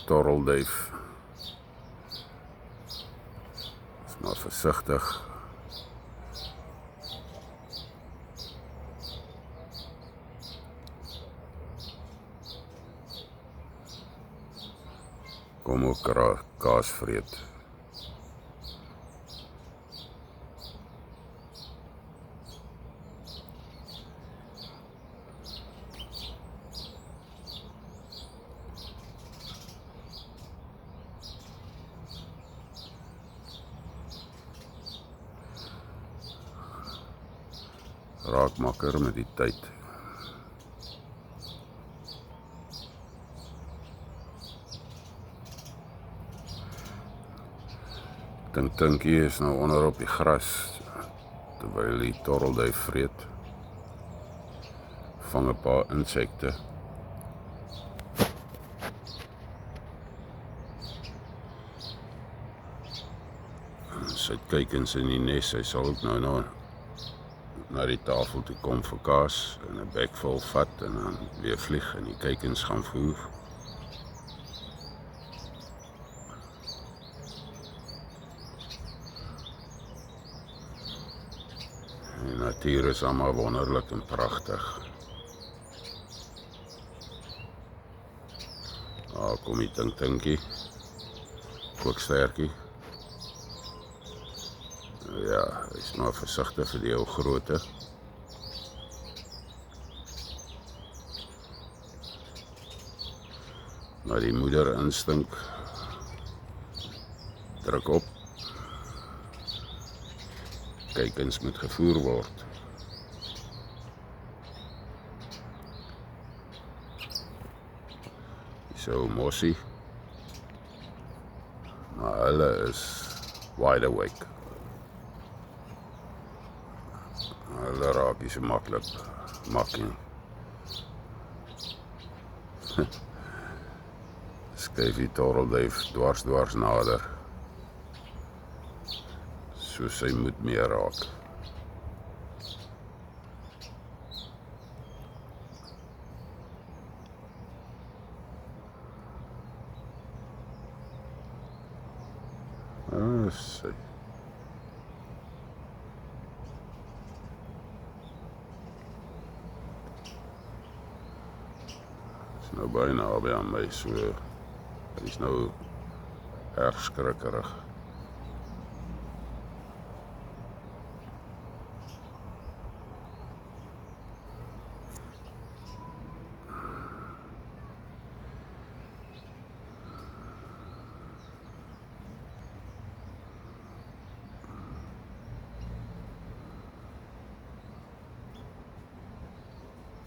torrelduif. Is maar versigtig. Kom ook kaas vreet. Raak makker met die tyd. Tinkie is nou onder op die gras, terwyl die torrelduif vreet. Vang 'n paar insekte. Sy het kykens in die nes, hy sal ook nou na die tafel toe kom vir kaas en 'n bek vol vat en dan weer vlieg en die kykens gaan voer. Die natuur is allemaal wonderlik en pragtig. Daar kom die tinkie, kooksterkie. Ja, hy is maar versigtig vir die ou grootte. Maar die moeder instink druk op. Kykens moet gevoer word. So mossie. Maar hulle is wide awake. Hulle raak nie so maklik makkie. Skuif die torrelduif dwars nader. So sy moet meer raak. Sy. Is nou byna by aan my, so hy is nou erg skrikkerig.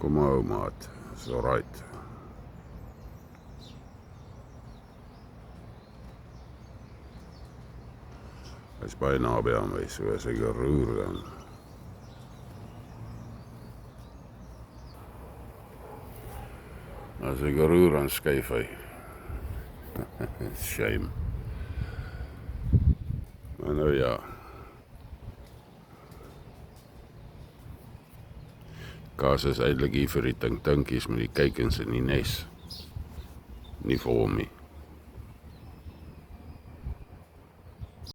Kom maar, ou maat, is alright. Hy is baie naby aan my, so as ek roer dan. As ek roer dan skuif hy. Shame. Maar nou ja. Kaas is eintlik hier vir die tinkies met die kykens in die nes. Nie vir hom nie.